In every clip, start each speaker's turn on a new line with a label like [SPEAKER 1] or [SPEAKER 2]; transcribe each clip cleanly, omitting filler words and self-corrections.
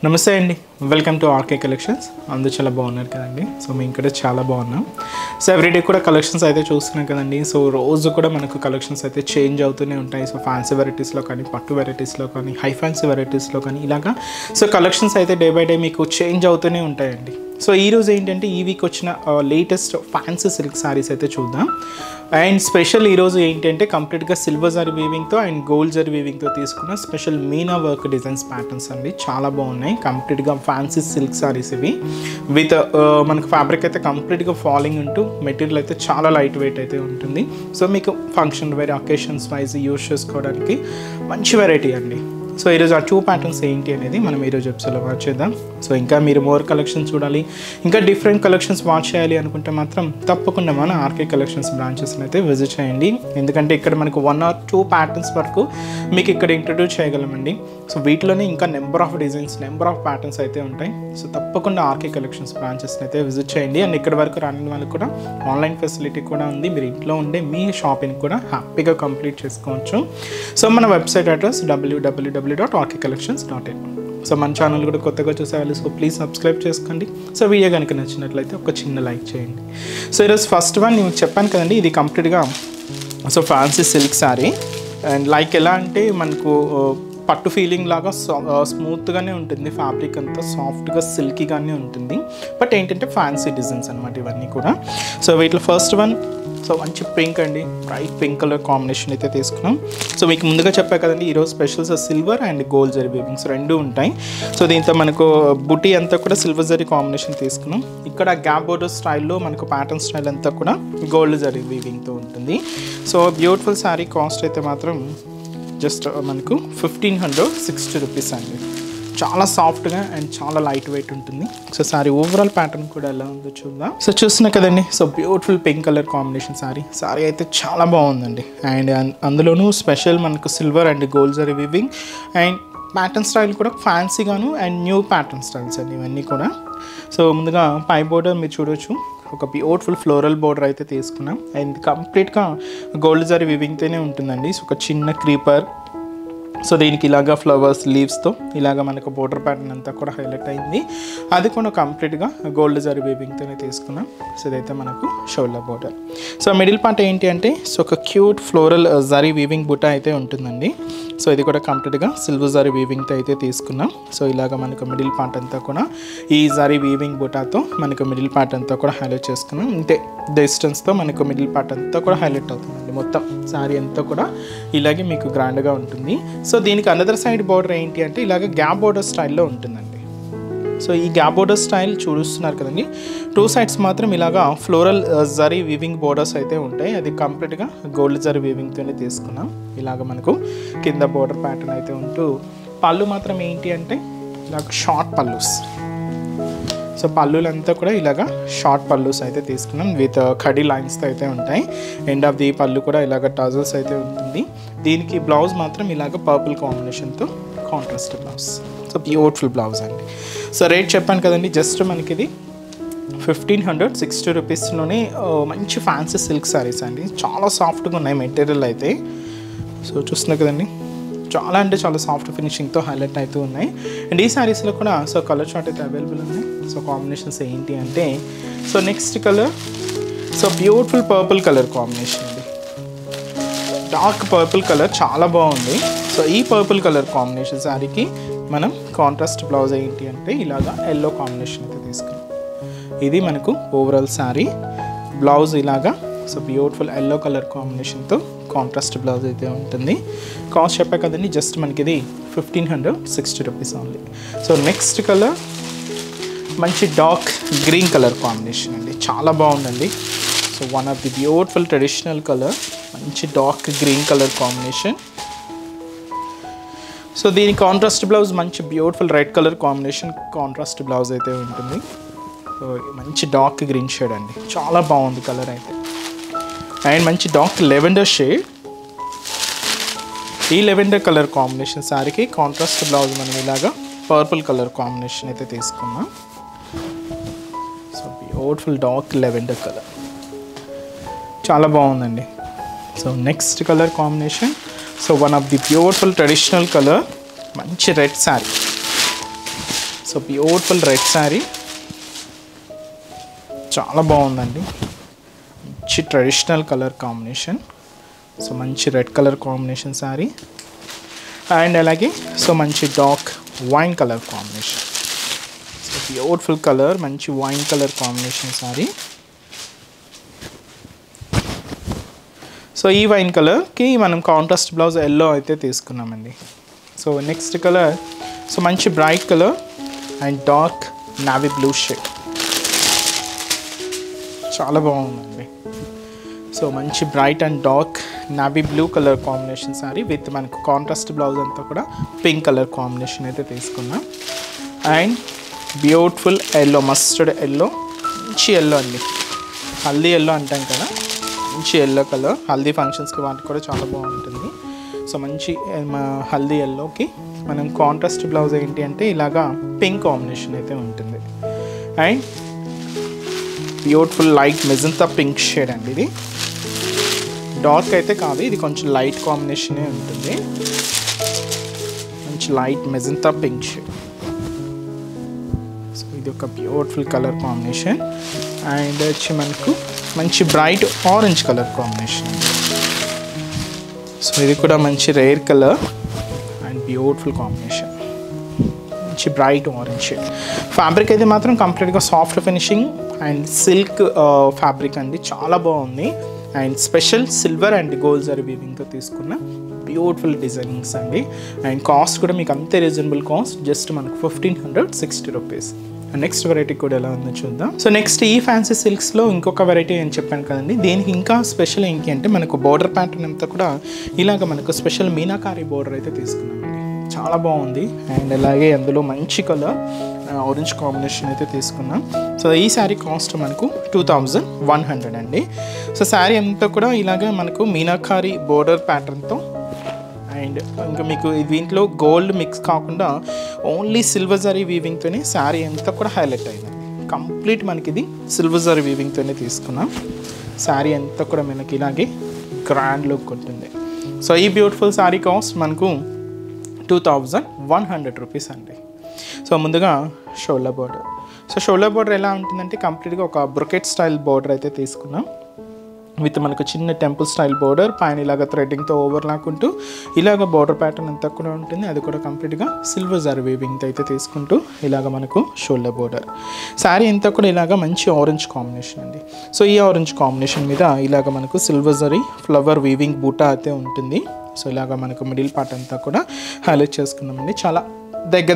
[SPEAKER 1] నమస్తే అండి, welcome to RK collections. అందరూ చాలా బాగున్నారు కదండి. సో మేము ఇక్కడ చాలా బాగున్నాం. సో ఎవ్రీడే కూడా కలెక్షన్స్ అయితే చూస్తున్నాం కదండి. సో రోజు కూడా మనకు కలెక్షన్స్ అయితే చేంజ్ అవుతూనే ఉంటాయి. సో ఫ్యాన్సీ వెరైటీస్లో కానీ, పట్టు వెరైటీస్లో కానీ, హై ఫ్యాన్సీ వెరైటీస్లో కానీ ఇలాగా సో కలెక్షన్స్ అయితే డే బై డే మీకు చేంజ్ అవుతూనే ఉంటాయండి. సో ఈరోజు ఏంటంటే ఈ వీక్ వచ్చిన లేటెస్ట్ ఫ్యాన్సీ సిల్క్ శారీస్ అయితే చూద్దాం. అండ్ స్పెషల్ ఈరోజు ఏంటంటే కంప్లీట్గా సిల్వర్ జరీ వీవింగ్తో అండ్ గోల్డ్ జరీ వీవింగ్తో తీసుకున్న special Meena work designs patterns అండి. చాలా బాగున్నాయి. కంప్లీట్గా ఫ్యాన్సీ సిల్క్ శారీస్ ఇవి విత్ మనకు ఫ్యాబ్రిక్ అయితే కంప్లీట్గా ఫాలింగ్ ఉంటూ మెటీరియల్ అయితే చాలా లైట్ వెయిట్ అయితే ఉంటుంది. సో మీకు ఫంక్షన్ వేరే అకేషన్స్ వైజ్ యూస్ చేసుకోవడానికి మంచి వెరైటీ అండి. సో ఈరోజు ఆ టూ ప్యాటర్న్స్ ఏంటి అనేది మనం ఈరోజు ఎపిసోడ్లో వాచ్ చేద్దాం. సో ఇంకా మీరు మోర్ కలెక్షన్స్ చూడాలి, ఇంకా డిఫరెంట్ కలెక్షన్స్ వాచ్ చేయాలి అనుకుంటే మాత్రం తప్పకుండా మన ఆర్కే కలెక్షన్స్ బ్రాంచెస్ని అయితే విజిట్ చేయండి. ఎందుకంటే ఇక్కడ మనకు 1 or 2 ప్యాటర్న్స్ వరకు మీకు ఇక్కడ ఇంట్రడ్యూస్ చేయగలమండి. సో వీటిలోనే ఇంకా number of designs, number of patterns అయితే ఉంటాయి. సో తప్పకుండా ఆర్కే కలెక్షన్స్ బ్రాంచెస్ని అయితే విజిట్ చేయండి. అండ్ ఇక్కడ వరకు రాని వాళ్ళకి కూడా ఆన్లైన్ ఫెసిలిటీ కూడా ఉంది. మీరు ఇంట్లో ఉండే మీ షాపింగ్ కూడా హ్యాపీగా కంప్లీట్ చేసుకోవచ్చు. సో మన వెబ్సైట్ అడ్రస్ www.rkcollections.in. సో మన ఛానల్ కూడా కొత్తగా చూసేవాళ్ళు, సో ప్లీజ్ సబ్స్క్రైబ్ చేసుకోండి. సో వీడియో కనుక నచ్చినట్లయితే ఒక చిన్న లైక్ చేయండి. సో ఈరోజు ఫస్ట్ వన్ నేను చెప్పాను కదండి, ఇది కంప్లీట్గా so fancy silk sari. And like ఎలా అంటే మనకు పట్టు ఫీలింగ్ లాగా స్మూత్గానే ఉంటుంది. ఫ్యాబ్రిక్ అంతా సాఫ్ట్గా సిల్కీగానే ఉంటుంది. బట్ ఏంటంటే ఫ్యాన్సీ డిజైన్స్ అనమాట ఇవన్నీ కూడా. సో వీటిలో ఫస్ట్ వన్ సో మంచి పింక్ అండి, బ్రైట్ పింక్ కలర్ కాంబినేషన్ అయితే తీసుకున్నాం. సో మీకు ముందుగా చెప్పా కదండి, ఈరోజు specials silver and gold zari weavings రెండు ఉంటాయి. సో దీంతో మనకు బుటీ అంతా కూడా సిల్వర్ జరీ కాంబినేషన్ తీసుకున్నాం. ఇక్కడ గ్యాప్ బోర్డర్ స్టైల్లో మనకు ప్యాటర్న్ స్టైల్ అంతా కూడా గోల్డ్ జరీ వీవింగ్తో ఉంటుంది. సో బ్యూటిఫుల్ శారీ కాస్ట్ అయితే మాత్రం జస్ట్ మనకు 1560 రూపీస్ అండి. చాలా సాఫ్ట్గా అండ్ చాలా లైట్ వెయిట్ ఉంటుంది. సో శారీ ఓవరాల్ ప్యాటర్న్ కూడా ఎలా ఉందో చూద్దాం. సో చూస్తున్నా కదండి, so beautiful pink colour combination sari అయితే చాలా బాగుందండి. అండ్ అందులోనూ స్పెషల్ మనకు silver and gold zari weaving and pattern style కూడా ఫ్యాన్సీగాను అండ్ న్యూ ప్యాటర్న్ స్టైల్స్ అండి ఇవన్నీ కూడా. సో ముందుగా పై బోర్డర్ మీరు చూడొచ్చు, ఒక బ్యూటిఫుల్ ఫ్లోరల్ బోర్డర్ అయితే తీసుకున్నాం. అండ్ కంప్లీట్గా గోల్డ్ జరీ వీవింగ్తోనే ఉంటుందండి. సో ఒక చిన్న క్రీపర్, సో దీనికి ఇలాగా ఫ్లవర్స్ లీవ్స్తో ఇలాగ మనకు బోర్డర్ ప్యాటర్న్ అంతా కూడా హైలైట్ అయింది. అది కూడా కంప్లీట్గా గోల్డ్ జరీ వీవింగ్తోనే తీసుకున్నాం. సో ఇదైతే మనకు shoulder border. So middle part ఏంటి అంటే సో ఒక క్యూట్ ఫ్లోరల్ జరీ వీవింగ్ బుట్ట అయితే ఉంటుందండి. సో ఇది కూడా కంప్లీట్గా సిల్వర్ జరీ వీవింగ్తో అయితే తీసుకున్నాం. సో ఇలాగ మనకు మిడిల్ పార్ట్ అంతా కూడా ఈ జరీ వీవింగ్ బుటాతో మనకు మిడిల్ పార్ట్ అంతా కూడా హైలైట్ చేసుకున్నాం. ఇంతే డిస్టెన్స్తో మనకు మిడిల్ పార్ట్ అంతా కూడా హైలైట్ అవుతుందండి. మొత్తం శారీ అంతా కూడా ఇలాగే మీకు గ్రాండ్గా ఉంటుంది. సో దీనికి అనదర్ సైడ్ బోర్డర్ ఏంటి అంటే ఇలాగ గ్యాప్ బోర్డర్ స్టైల్లో ఉంటుందండి. సో ఈ గ్యాప్ బోర్డర్ స్టైల్ చూస్తున్నారు కదండి, 2 సైడ్స్ మాత్రం ఇలాగా ఫ్లోరల్ జరీ వీవింగ్ బోర్డర్స్ అయితే ఉంటాయి. అది కంప్లీట్గా గోల్డ్ జరీ వీవింగ్తోనే తీసుకున్నాం. ఇలాగ మనకు కింద బోర్డర్ ప్యాటర్న్ అయితే ఉంటూ పళ్ళు మాత్రం ఏంటి అంటే ఇలాగ షార్ట్ పల్లూస్. సో పళ్ళులంతా కూడా ఇలాగా షార్ట్ పల్లూస్ అయితే తీసుకున్నాం విత్ కడీ లైన్స్తో అయితే ఉంటాయి. ఎండ్ ఆఫ్ ది పళ్ళు కూడా ఇలాగ టజల్స్ అయితే ఉంటుంది. దీనికి బ్లౌజ్ మాత్రం ఇలాగ పర్పుల్ కాంబినేషన్తో contrast blouse. So beautiful blouse అండి. సో రేట్ చెప్పాను కదండి, జస్ట్ మనకి ఇది 1560 రూపీస్లోనే మంచి ఫ్యాన్సీ సిల్క్ శారీస్ అండి. చాలా సాఫ్ట్గా ఉన్నాయి మెటీరియల్ అయితే. సో చూస్తున్నా కదండి, చాలా అంటే చాలా సాఫ్ట్ ఫినిషింగ్తో హైలైట్ అవుతూ ఉన్నాయి. అండ్ ఈ శారీస్లో కూడా సో కలర్ చార్ట్ అయితే అవైలబుల్ ఉన్నాయి. సో కాంబినేషన్స్ ఏంటి అంటే so next colour so beautiful purple colour combination అండి. డార్క్ పర్పుల్ కలర్ చాలా బాగుంది. సో ఈ పర్పుల్ కలర్ కాంబినేషన్ శారీకి మనం కాంట్రాస్ట్ బ్లౌజ్ ఏంటి అంటే ఇలాగా ఎల్లో కాంబినేషన్ అయితే తీసుకున్నాం. ఇది మనకు ఓవరాల్ శారీ బ్లౌజ్ ఇలాగా సో బ్యూటిఫుల్ ఎల్లో కలర్ కాంబినేషన్తో కాంట్రాస్ట్ బ్లౌజ్ అయితే ఉంటుంది. కాస్ట్ చెప్పా కదండి, జస్ట్ మనకి ఇది 1560 rupees only. So next colour మంచి డార్క్ గ్రీన్ కలర్ కాంబినేషన్ అండి. చాలా బాగుందండి. So one of the beautiful traditional colour, మంచి dark green colour combination. So దీని కాంట్రాస్ట్ బ్లౌజ్ మంచి beautiful red colour combination contrast blouse అయితే ఉంటుంది. సో మంచి డార్క్ గ్రీన్ షేడ్ అండి, చాలా బాగుంది కలర్ అయితే. అండ్ మంచి డార్క్ లెవెండర్ షేడ్, ఈ లెవెండర్ కలర్ కాంబినేషన్ శారీకి కాంట్రాస్ట్ బ్లౌజ్ మనం ఇలాగా పర్పుల్ కలర్ కాంబినేషన్ అయితే తీసుకున్నాం. So beautiful dark lavender colour చాలా బాగుందండి. So next colour combination so one of the beautiful traditional colour, మంచి red sari. So beautiful red sari, చాలా బాగుందండి. మంచి ట్రెడిషనల్ కలర్ కాంబినేషన్. సో మంచి red colour combination sari. And అలాగే సో మంచి dark wine colour combination. So beautiful colour, మంచి wine colour combination sari. So ఈ wine కలర్కి మనం కాంట్రాస్ట్ బ్లౌజ్ ఎల్లో అయితే తీసుకున్నామండి. సో నెక్స్ట్ కలర్ సో మంచి bright colour and dark navy blue shade, చాలా బాగుందండి. సో మంచి bright and dark navy blue colour combination sari with మనకు కాంట్రాస్ట్ బ్లౌజ్ అంతా కూడా పింక్ కలర్ కాంబినేషన్ అయితే తీసుకున్నాం. And beautiful yellow, mustard yellow, మంచి ఎల్లో అండి, హల్దీ ఎల్లో అంటాం కదా, మంచి ఎల్లో కలర్. హల్దీ ఫంక్షన్స్కి వాటికి కూడా చాలా బాగుంటుంది. సో మంచి హల్దీ ఎల్లోకి మనం కాంట్రాస్ట్ బ్లౌజ్ ఏంటి అంటే ఇలాగా పింక్ కాంబినేషన్ అయితే ఉంటుంది. And beautiful light magenta pink shade అండి. ఇది డార్క్ అయితే కాదు, ఇది కొంచెం లైట్ కాంబినేషనే ఉంటుంది. మంచి light magenta pink shade. So ఇది ఒక బ్యూటిఫుల్ కలర్ కాంబినేషన్. అండ్ వచ్చి మనకు మంచి bright orange colour combination. So ఇది కూడా మంచి rare colour and beautiful combination, మంచి బ్రైట్ ఆరెంజ్ షేడ్. ఫ్యాబ్రిక్ అయితే మాత్రం కంప్లీట్గా soft finishing and silk fabric అండి, చాలా బాగుంది. And special silver and gold zari వీవింగ్తో తీసుకున్న బ్యూటిఫుల్ డిజైనింగ్స్ అండి. అండ్ కాస్ట్ కూడా మీకు అంతే రీజనబుల్ కాస్ట్, జస్ట్ మనకు 1560 రూపీస్. నెక్స్ట్ వెరైటీ కూడా ఎలా ఉందో చూద్దాం. సో నెక్స్ట్ ఈ ఫ్యాన్సీ సిల్క్స్లో ఇంకొక వెరైటీ నేను చెప్పాను కదండి, దీనికి ఇంకా స్పెషల్ ఏంటి అంటే మనకు బోర్డర్ ప్యాటర్న్ అంతా కూడా ఇలాగ మనకు స్పెషల్ మీనాకారి బోర్డర్ అయితే తీసుకున్నామండి, చాలా బాగుంది. అండ్ అలాగే అందులో మంచి కలర్ ఆరెంజ్ కాంబినేషన్ అయితే తీసుకున్నాం. సో ఈ శారీ కాస్ట్ మనకు 2100 అండి. సో శారీ అంతా కూడా ఇలాగ మనకు మీనాకారి బోర్డర్ ప్యాటర్న్తో అండ్ ఇంకా మీకు దీంట్లో గోల్డ్ మిక్స్ కాకుండా ఓన్లీ సిల్వర్ జరీ వీవింగ్తోనే శారీ అంతా కూడా హైలైట్ అయిందండి. కంప్లీట్ మనకి ఇది సిల్వర్ జరీ వీవింగ్తోనే తీసుకున్నాం. శారీ అంతా కూడా మనకి ఇలాగే గ్రాండ్ లుక్ ఉంటుంది. సో ఈ బ్యూటిఫుల్ శారీ కాస్ట్ మనకు 2100 రూపీస్ అండి. సో ముందుగా shoulder border. So shoulder border ఎలా ఉంటుందంటే కంప్లీట్గా ఒక బ్రొకెట్ స్టైల్ బోర్డర్ అయితే తీసుకున్నాం విత్ మనకు చిన్న టెంపుల్ స్టైల్ బోర్డర్, పైన ఇలాగ థ్రెడ్డింగ్తో ఓవర్లాక్కుంటూ ఇలాగ బోర్డర్ ప్యాటర్న్ అంతా కూడా ఉంటుంది. అది కూడా కంప్లీట్గా సిల్వర్ జరీ వీవింగ్తో అయితే తీసుకుంటూ ఇలాగ మనకు షోల్డర్ బోర్డర్. శారీ అంతా కూడా ఇలాగ మంచి ఆరెంజ్ కాంబినేషన్ అండి. సో ఈ ఆరెంజ్ కాంబినేషన్ మీద ఇలాగ మనకు సిల్వర్ జరీ ఫ్లవర్ వీవింగ్ బూటా అయితే ఉంటుంది. సో ఇలాగ మనకు మిడిల్ పార్ట్ అంతా కూడా హైలైట్ చేసుకున్నామండి. చాలా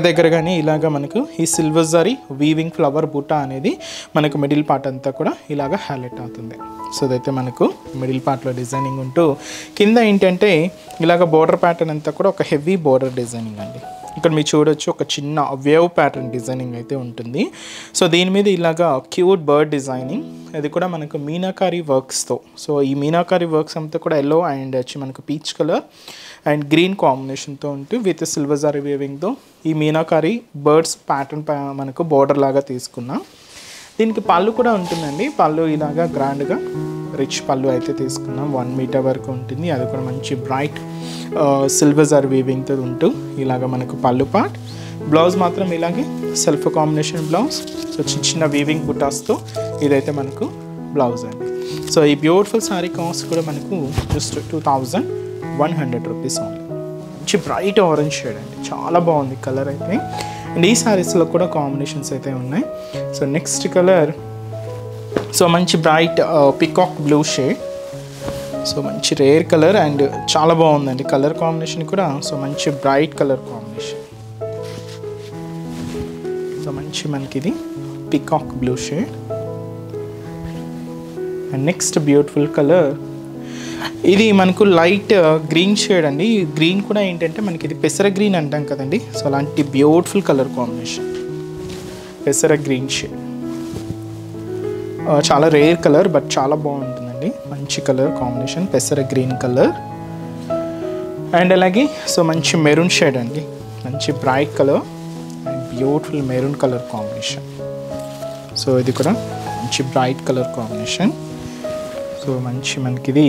[SPEAKER 1] దగ్గరగానే ఇలాగ మనకు ఈ సిల్వర్ జరీ వీవింగ్ ఫ్లవర్ బూటా అనేది మనకు మిడిల్ పార్ట్ అంతా కూడా ఇలాగ హైలైట్ అవుతుంది. సో అదైతే మనకు మిడిల్ పార్ట్లో డిజైనింగ్ ఉంటూ కింద ఏంటంటే ఇలాగ బోర్డర్ ప్యాటర్న్ అంతా కూడా ఒక హెవీ బోర్డర్ డిజైనింగ్ అండి. ఇక్కడ మీరు చూడొచ్చు ఒక చిన్న వేవ్ ప్యాటర్న్ డిజైనింగ్ అయితే ఉంటుంది. సో దీని మీద ఇలాగ క్యూట్ బర్డ్ డిజైనింగ్, అది కూడా మనకు మీనాకారి వర్క్స్తో. సో ఈ మీనాకారి వర్క్స్ అంతా కూడా ఎల్లో అండ్ వచ్చి మనకు పీచ్ కలర్ అండ్ గ్రీన్ కాంబినేషన్తో ఉంటూ విత్ సిల్వర్ జరీ వీవింగ్తో ఈ మీనాకారి బర్డ్స్ ప్యాటర్న్ మనకు బోర్డర్ లాగా తీసుకున్నాం. దీనికి పళ్ళు కూడా ఉంటుందండి. పళ్ళు ఇలాగా గ్రాండ్గా రిచ్ పళ్ళు అయితే తీసుకున్నాం, 1 మీటర్ వరకు ఉంటుంది. అది కూడా మంచి బ్రైట్ సిల్వర్ జరీ వీవింగ్తో ఉంటూ ఇలాగ మనకు పళ్ళు పార్ట్. బ్లౌజ్ మాత్రం ఇలాగే సెల్ఫ్ కాంబినేషన్ బ్లౌజ్. సో చిన్న వీవింగ్ బుటాస్తో ఇదైతే మనకు బ్లౌజ్ అండి. సో ఈ బ్యూటిఫుల్ శారీ కాస్ట్ కూడా మనకు జస్ట్ 2100 రూపీస్ ఓన్లీ. మంచి బ్రైట్ ఆరెంజ్ షేడ్ అండి, చాలా బాగుంది కలర్ అయితే. అండ్ ఈ శారీస్లో కూడా కాంబినేషన్స్ అయితే ఉన్నాయి. సో నెక్స్ట్ కలర్ సో మంచి bright peacock blue shade. So మంచి రేర్ కలర్ అండ్ చాలా బాగుందండి కలర్ కాంబినేషన్ కూడా. సో మంచి బ్రైట్ కలర్ కాంబినేషన్. సో మంచి మనకి ఇది peacock blue shade. And next beautiful colour ఇది మనకు లైట్ గ్రీన్ షేడ్ అండి. గ్రీన్ కూడా ఏంటంటే మనకి ఇది పెసర గ్రీన్ అంటాం కదండి. సో అలాంటి బ్యూటిఫుల్ కలర్ కాంబినేషన్ పెసర గ్రీన్ షేడ్. చాలా రేర్ కలర్ బట్ చాలా బాగుంటుందండి. మంచి కలర్ కాంబినేషన్ పెసర గ్రీన్ కలర్. అండ్ అలాగే సో మంచి మెరూన్ షేడ్ అండి, మంచి bright colour and beautiful maroon colour combination. So ఇది కూడా మంచి బ్రైట్ కలర్ కాంబినేషన్. సో మంచి మనకి ఇది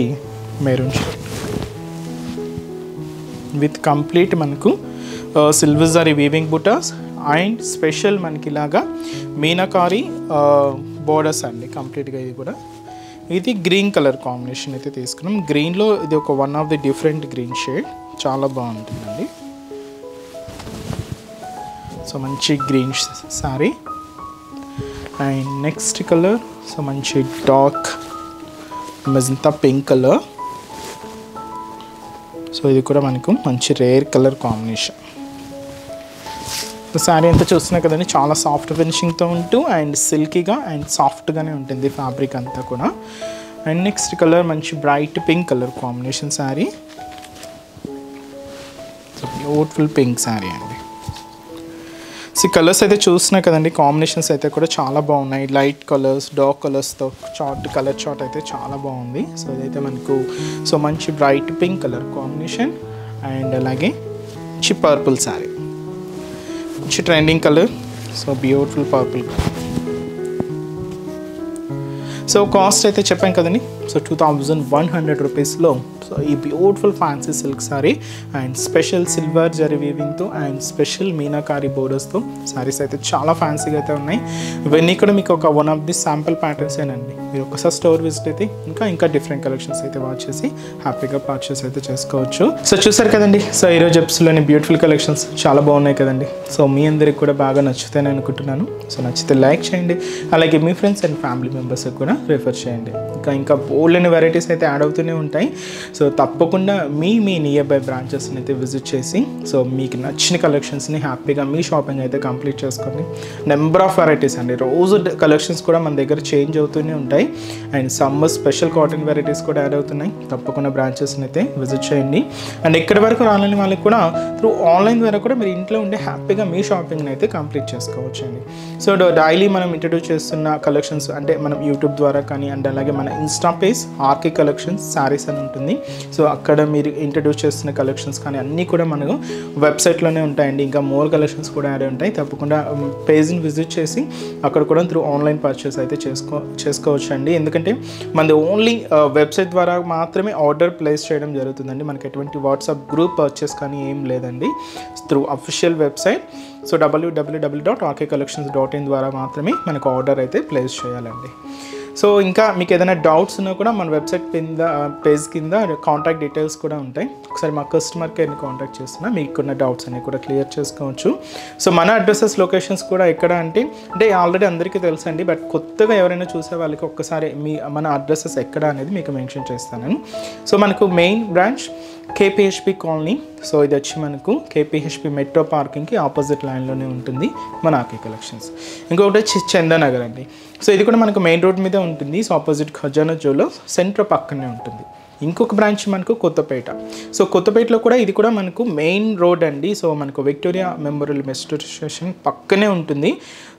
[SPEAKER 1] మెరూన్ షేడ్ విత్ కంప్లీట్ మనకు సిల్వర్ జరీ వీవింగ్ బుటాస్ అండ్ స్పెషల్ మనకి ఇలాగా మీనాకారి బోర్డర్స్ అండి కంప్లీట్గా. ఇది కూడా ఇది గ్రీన్ కలర్ కాంబినేషన్ అయితే తీసుకున్నాం. గ్రీన్లో ఇది ఒక one of the different green shade, చాలా బాగుంటుందండి. సో మంచి green sari. And next colour so మంచి dark magenta pink colour. So ఇది కూడా మనకు మంచి రేర్ కలర్ కాంబినేషన్. శారీ అంతా చూస్తున్నా కదండి, చాలా సాఫ్ట్ ఫినిషింగ్తో ఉంటూ అండ్ సిల్కీగా అండ్ సాఫ్ట్గానే ఉంటుంది ఫ్యాబ్రిక్ అంతా కూడా. అండ్ నెక్స్ట్ కలర్ మంచి bright pink colour combination sari. So beautiful pink sari అండి. సో కలర్స్ అయితే చూస్తున్నా కదండి, కాంబినేషన్స్ అయితే కూడా చాలా బాగున్నాయి. లైట్ కలర్స్, డార్క్ కలర్స్తో కలర్ చార్ట్ అయితే చాలా బాగుంది. సో ఇదైతే మనకు సో మంచి bright pink colour combination and అలాగే మంచి పర్పుల్ శారీ, మంచి trending colour. So beautiful purple. So cost అయితే చెప్పాం కదండి, సో 2100 రూపీస్లో సో ఈ beautiful fancy silk sari and special silver zari వీవింగ్తో అండ్ స్పెషల్ మీనాకారి బోర్డర్స్తో శారీస్ అయితే చాలా ఫ్యాన్సీగా అయితే ఉన్నాయి. ఇవన్నీ కూడా మీకు ఒక one of the sample patterns ఏనండి. మీరు ఒకసారి స్టోర్ విజిట్ అయితే ఇంకా డిఫరెంట్ కలెక్షన్స్ అయితే వాచ్ చేసి హ్యాపీగా పర్చేస్ అయితే చేసుకోవచ్చు. సో చూసారు కదండి, సో ఈరోజు ఎపిసోడ్లోని బ్యూటిఫుల్ కలెక్షన్స్ చాలా బాగున్నాయి కదండి. సో మీ అందరికి కూడా బాగా నచ్చుతాయని అనుకుంటున్నాను. సో నచ్చితే లైక్ చేయండి, అలాగే మీ ఫ్రెండ్స్ అండ్ ఫ్యామిలీ మెంబర్స్కి కూడా రిఫర్ చేయండి. ఇంకా బోల్డ్ వెరైటీస్ అయితే యాడ్ అవుతూనే ఉంటాయి. సో తప్పకుండా మీ నియర్ బై బ్రాంచెస్ని అయితే విజిట్ చేసి సో మీకు నచ్చిన కలెక్షన్స్ని హ్యాపీగా మీ షాపింగ్ అయితే కంప్లీట్ చేసుకోండి. నెంబర్ ఆఫ్ వెరైటీస్ అండి, రోజు కలెక్షన్స్ కూడా మన దగ్గర చేంజ్ అవుతూనే ఉంటాయి. And summer special cotton varieties కూడా యాడ్ అవుతున్నాయి. తప్పకుండా బ్రాంచెస్ని అయితే విజిట్ చేయండి. అండ్ ఎక్కడి వరకు రాలేని వాళ్ళకి కూడా త్రూ ఆన్లైన్ ద్వారా కూడా మీరు ఇంట్లో ఉండే హ్యాపీగా మీ షాపింగ్ని అయితే కంప్లీట్ చేసుకోవచ్చు అండి. సో డైలీ మనం ఇంట్రడ్యూస్ చేస్తున్న కలెక్షన్స్ అంటే మనం యూట్యూబ్ ద్వారా కానీ అండ్ అలాగే మన insta page RK collections sarees అని ఉంటుంది. సో అక్కడ మీరు ఇంట్రడ్యూస్ చేస్తున్న కలెక్షన్స్ కానీ అన్నీ కూడా మనకు వెబ్సైట్లోనే ఉంటాయండి. ఇంకా మోర్ కలెక్షన్స్ కూడా యాడ్ ఉంటాయి. తప్పకుండా పేజ్ని విజిట్ చేసి అక్కడ కూడా త్రూ ఆన్లైన్ పర్చేస్ అయితే చేసుకోవచ్చు అండి. ఎందుకంటే మనది ఓన్లీ వెబ్సైట్ ద్వారా మాత్రమే ఆర్డర్ ప్లేస్ చేయడం జరుగుతుందండి. మనకి ఎటువంటి వాట్సాప్ గ్రూప్ పర్చేస్ కానీ ఏం లేదండి. Through official website so www.rkcollections.in ద్వారా మాత్రమే మనకు ఆర్డర్ అయితే ప్లేస్ చేయాలండి. సో ఇంకా మీకు ఏదైనా డౌట్స్ ఉన్నా కూడా మన వెబ్సైట్ పేజ్ కింద కాంటాక్ట్ డీటెయిల్స్ కూడా ఉంటాయి. ఒకసారి మా కస్టమర్ కేర్ని కాంటాక్ట్ చేస్తున్నా మీకున్న డౌట్స్ అన్ని కూడా క్లియర్ చేసుకోవచ్చు. సో మన అడ్రసెస్ లొకేషన్స్ కూడా ఎక్కడ అంటే ఆల్రెడీ అందరికీ తెలుసండి, బట్ కొత్తగా ఎవరైనా చూసే వాళ్ళకి ఒక్కసారి మన అడ్రసెస్ ఎక్కడ అనేది మీకు మెన్షన్ చేస్తాను. సో మనకు మెయిన్ బ్రాంచ్ కేపీహెచ్పి కాలనీ. సో ఇది వచ్చి మనకు కేపీహెచ్పి మెట్రో పార్కింగ్కి ఆపోజిట్ లైన్లోనే ఉంటుంది మన ఆర్కే కలెక్షన్స్. ఇంకొకటి వచ్చి చందానగర్ అండి. సో ఇది కూడా మనకు మెయిన్ రోడ్ మీద ఉంటుంది. సో ఆపోజిట్ ఖజానా జ్యువెల్లో సెంటర్ పక్కనే ఉంటుంది. ఇంకొక బ్రాంచ్ మనకు కొత్తపేట. సో కొత్తపేటలో కూడా ఇది కూడా మనకు మెయిన్ రోడ్ అండి. సో మనకు విక్టోరియా మెమోరియల్ మెట్రో స్టేషన్ పక్కనే ఉంటుంది.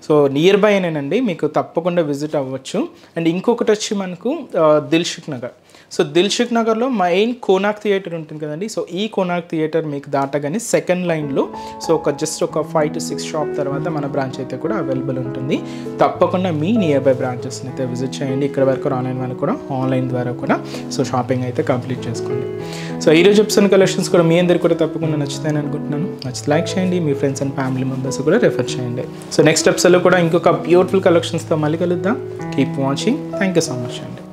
[SPEAKER 1] సో నియర్ బై అయినండి, మీకు తప్పకుండా విజిట్ అవ్వచ్చు. అండ్ ఇంకొకటి వచ్చి మనకు దిల్సుఖ్ నగర్. సో దిల్సుఖ్ నగర్లో మెయిన్ కోనాక్ థియేటర్ ఉంటుంది కదండి. సో ఈ కోనాక్ థియేటర్ మీకు దాటగానే సెకండ్ లైన్లో సో జస్ట్ ఒక 5 to 6 షాప్ తర్వాత మన బ్రాంచ్ అయితే కూడా అవైలబుల్ ఉంటుంది. తప్పకుండా మీ నియర్ బై బ్రాంచెస్ని అయితే విజిట్ చేయండి. ఇక్కడ వరకు ఆన్లైన్ వాళ్ళు కూడా ఆన్లైన్ ద్వారా కూడా సో షాపింగ్ అయితే కంప్లీట్ చేసుకోండి. సో ఈరోజు ఎపిసోడ్ కలెక్షన్స్ కూడా మీ అందరికీ కూడా తప్పకుండా నచ్చుతాయని అనుకుంటున్నాను. నచ్చితే లైక్ చేయండి, మీ ఫ్రెండ్స్ అండ్ ఫ్యామిలీ మెంబర్స్ కూడా రిఫర్ చేయండి. సో నెక్స్ట్ ఎపిసోడ్లో కూడా ఇంకొక బ్యూటిఫుల్ కలెక్షన్స్తో మళ్ళీ కలుద్దాం. Keep watching. Thank you so much అండి.